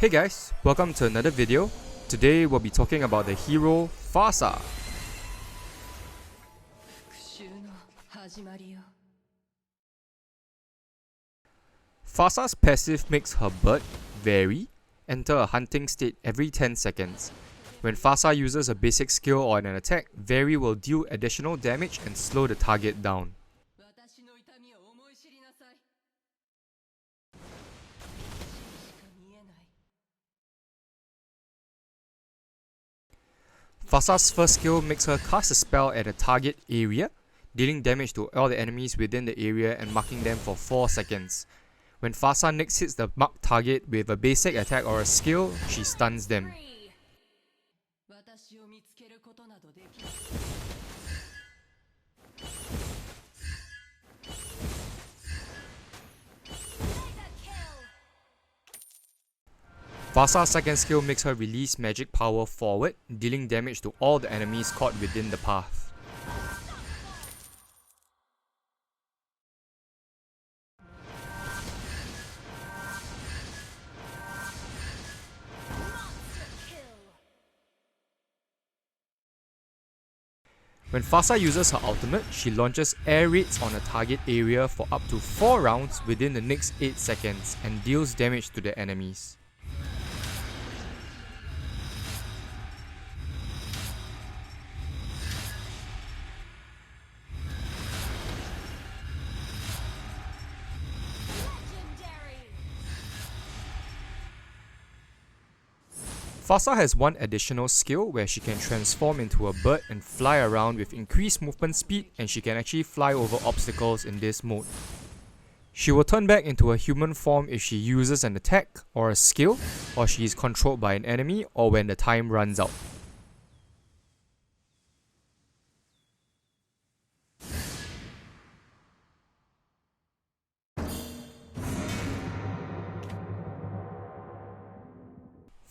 Hey guys, welcome to another video. Today we'll be talking about the hero PHARSA. PHARSA's passive makes her bird, Vary, enter a hunting state every 10 seconds. When PHARSA uses a basic skill or an attack, Vary will deal additional damage and slow the target down. PHARSA's first skill makes her cast a spell at a target area, dealing damage to all the enemies within the area and marking them for 4 seconds. When PHARSA next hits the marked target with a basic attack or a skill, she stuns them. PHARSA's second skill makes her release magic power forward, dealing damage to all the enemies caught within the path. When PHARSA uses her ultimate, she launches air raids on a target area for up to 4 rounds within the next 8 seconds and deals damage to the enemies. PHARSA has one additional skill where she can transform into a bird and fly around with increased movement speed, and she can actually fly over obstacles in this mode. She will turn back into a human form if she uses an attack or a skill, or she is controlled by an enemy, or when the time runs out.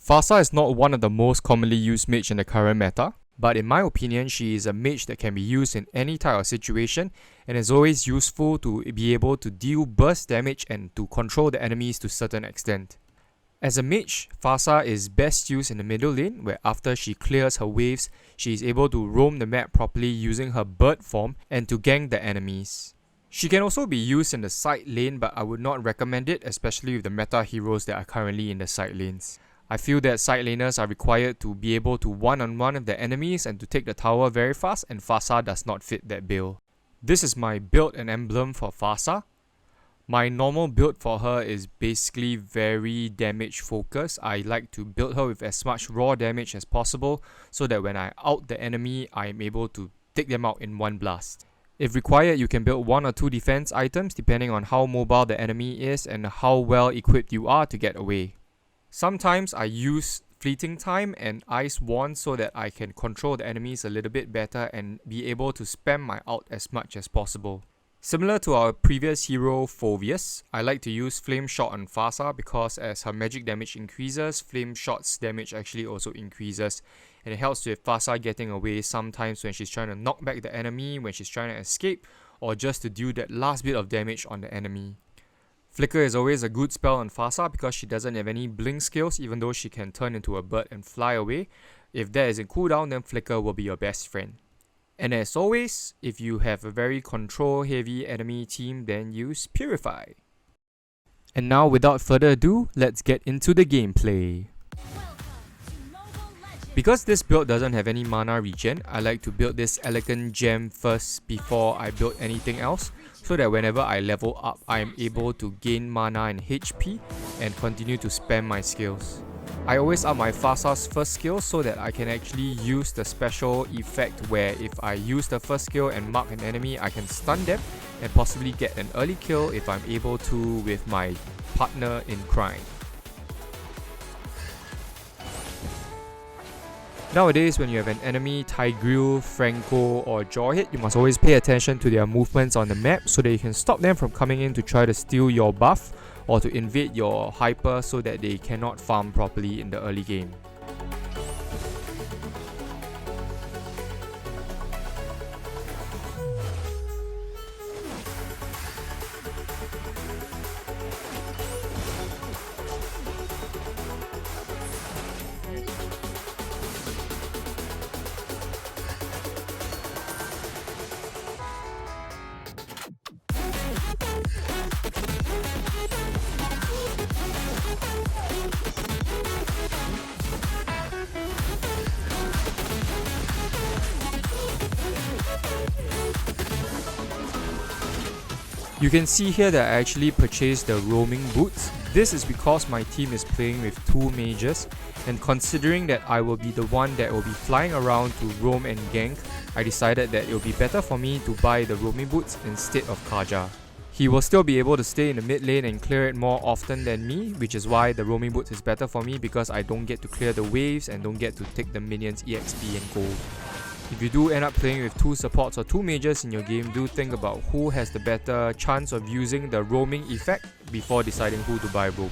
PHARSA is not one of the most commonly used mage in the current meta, but in my opinion she is a mage that can be used in any type of situation and is always useful to be able to deal burst damage and to control the enemies to a certain extent. As a mage, PHARSA is best used in the middle lane, where after she clears her waves, she is able to roam the map properly using her bird form and to gank the enemies. She can also be used in the side lane, but I would not recommend it, especially with the meta heroes that are currently in the side lanes. I feel that side laners are required to be able to one-on-one with the enemies and to take the tower very fast, and PHARSA does not fit that bill. This is my build and emblem for PHARSA. My normal build for her is basically very damage focused. I like to build her with as much raw damage as possible so that when I out the enemy, I am able to take them out in one blast. If required, you can build 1 or 2 defense items depending on how mobile the enemy is and how well equipped you are to get away. Sometimes I use Fleeting Time and Ice Wand so that I can control the enemies a little bit better and be able to spam my ult as much as possible. Similar to our previous hero Phoveus, I like to use Flame Shot on PHARSA because as her magic damage increases, Flame Shot's damage actually also increases, and it helps with PHARSA getting away sometimes when she's trying to knock back the enemy, when she's trying to escape, or just to deal that last bit of damage on the enemy. Flicker is always a good spell on PHARSA because she doesn't have any blink skills, even though she can turn into a bird and fly away. If that is in cooldown, then Flicker will be your best friend. And as always, if you have a very control heavy enemy team, then use Purify. And now without further ado, let's get into the gameplay. Because this build doesn't have any mana regen, I like to build this elegant gem first before I build anything else, so that whenever I level up, I am able to gain mana and HP and continue to spam my skills. I always up my PHARSA's first skill so that I can actually use the special effect where if I use the first skill and mark an enemy, I can stun them and possibly get an early kill if I'm able to with my partner in crime. Nowadays, when you have an enemy Tigreal, Franco or Jawhead, you must always pay attention to their movements on the map so that you can stop them from coming in to try to steal your buff or to invade your hyper so that they cannot farm properly in the early game. You can see here that I actually purchased the roaming boots. This is because my team is playing with 2 mages, and considering that I will be the one that will be flying around to roam and gank, I decided that it will be better for me to buy the roaming boots instead of Kaja. He will still be able to stay in the mid lane and clear it more often than me, which is why the roaming boots is better for me because I don't get to clear the waves and don't get to take the minions EXP and gold. If you do end up playing with 2 supports or 2 mages in your game, do think about who has the better chance of using the roaming effect before deciding who to buy roam.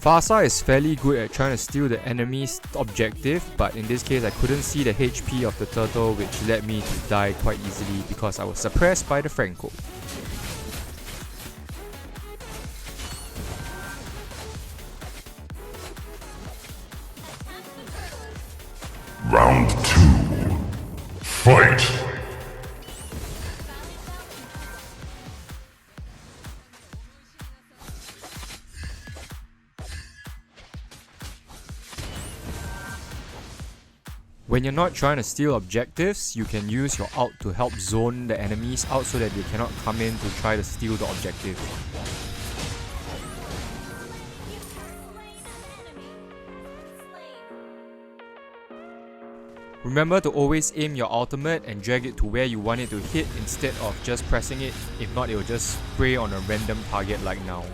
PHARSA is fairly good at trying to steal the enemy's objective, but in this case I couldn't see the HP of the turtle, which led me to die quite easily because I was suppressed by the Franco. Round 2. Fight! When you're not trying to steal objectives, you can use your ult to help zone the enemies out so that they cannot come in to try to steal the objective. Remember to always aim your ultimate and drag it to where you want it to hit instead of just pressing it, if not it will just spray on a random target like now.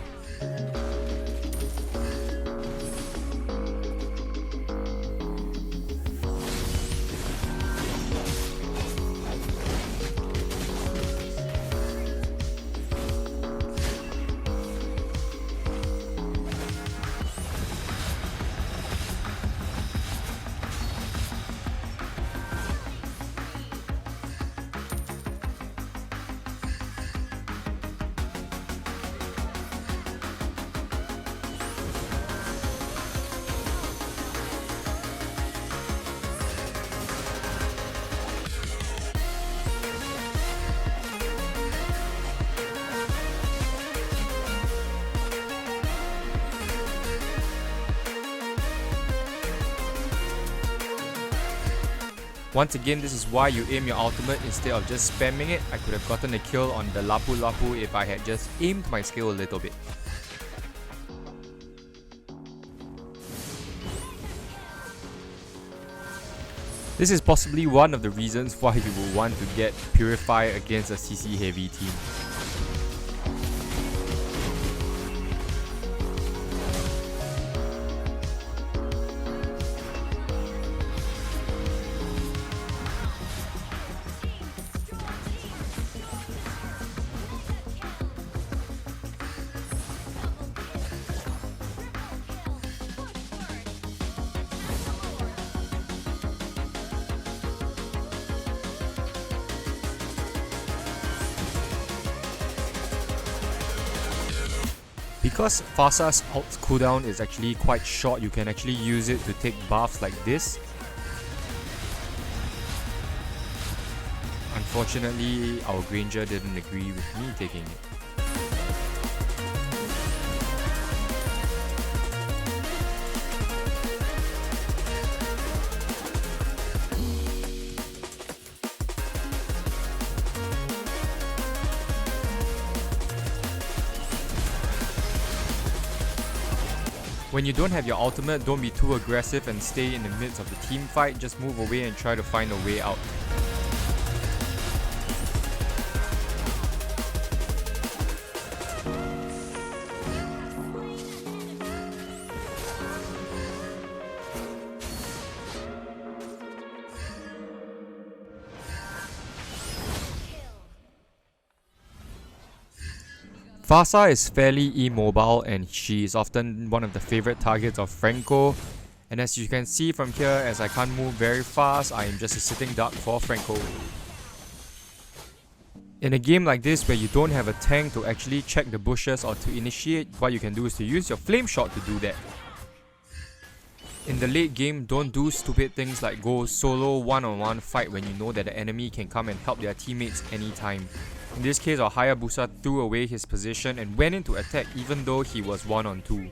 Once again, this is why you aim your ultimate instead of just spamming it. I could have gotten a kill on the Lapu Lapu if I had just aimed my skill a little bit. This is possibly one of the reasons why you would want to get Purify against a CC heavy team. Because PHARSA's ult cooldown is actually quite short, you can actually use it to take buffs like this. Unfortunately, our Granger didn't agree with me taking it. When you don't have your ultimate, don't be too aggressive and stay in the midst of the team fight, just move away and try to find a way out. PHARSA is fairly immobile and she is often one of the favorite targets of Franco. And as you can see from here, as I can't move very fast, I am just a sitting duck for Franco. In a game like this where you don't have a tank to actually check the bushes or to initiate, what you can do is to use your flame shot to do that. In the late game, don't do stupid things like go solo one-on-one fight when you know that the enemy can come and help their teammates anytime. In this case, our Hayabusa threw away his position and went into attack even though he was 1-on-2.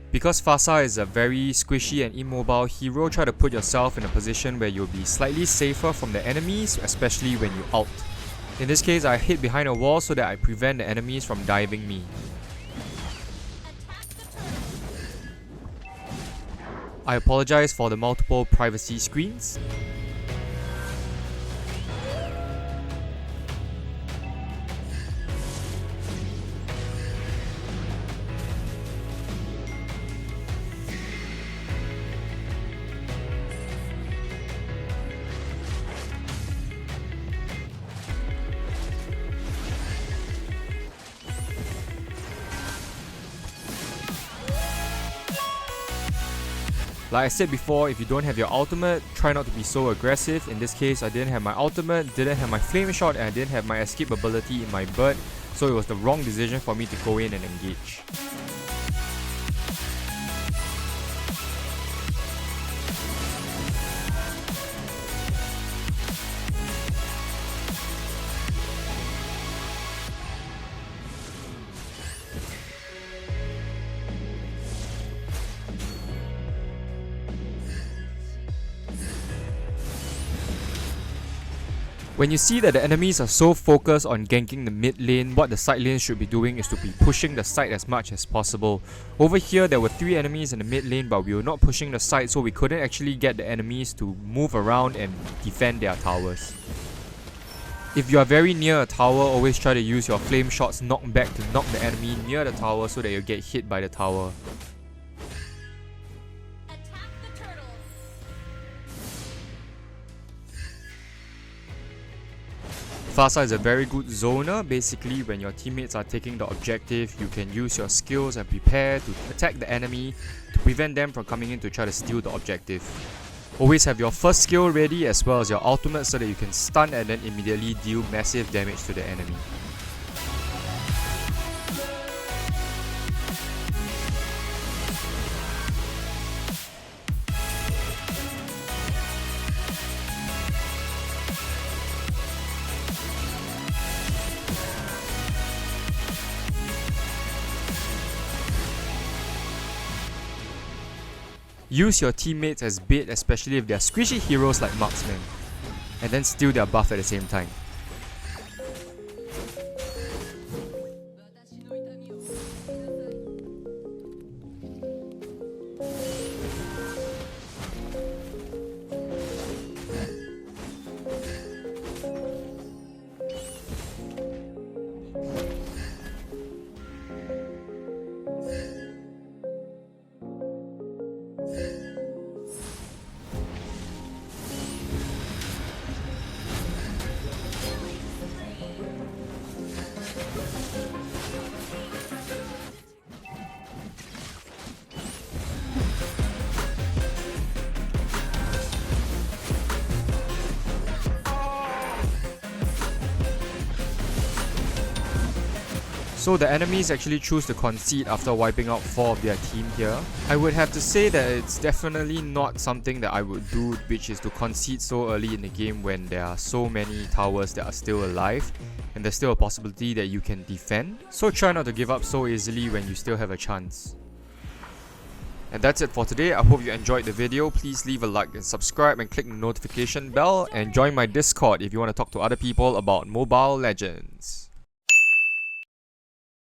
Because PHARSA is a very squishy and immobile hero, try to put yourself in a position where you'll be slightly safer from the enemies, especially when you ult. In this case, I hid behind a wall so that I prevent the enemies from diving me. I apologize for the multiple privacy screens. Like I said before, if you don't have your ultimate, try not to be so aggressive. In this case, I didn't have my ultimate, didn't have my flame shot, and I didn't have my escape ability in my bird, so it was the wrong decision for me to go in and engage. When you see that the enemies are so focused on ganking the mid lane, what the side lane should be doing is to be pushing the side as much as possible. Over here there were 3 enemies in the mid lane, but we were not pushing the side, so we couldn't actually get the enemies to move around and defend their towers. If you are very near a tower, always try to use your flame shots knockback to knock the enemy near the tower so that you get hit by the tower. PHARSA is a very good zoner. Basically, when your teammates are taking the objective, you can use your skills and prepare to attack the enemy to prevent them from coming in to try to steal the objective. Always have your first skill ready as well as your ultimate so that you can stun and then immediately deal massive damage to the enemy. Use your teammates as bait, especially if they are squishy heroes like marksmen, and then steal their buff at the same time. So the enemies actually choose to concede after wiping out 4 of their team here. I would have to say that it's definitely not something that I would do, which is to concede so early in the game when there are so many towers that are still alive and there's still a possibility that you can defend. So try not to give up so easily when you still have a chance. And that's it for today. I hope you enjoyed the video. Please leave a like and subscribe and click the notification bell, and join my Discord if you want to talk to other people about Mobile Legends.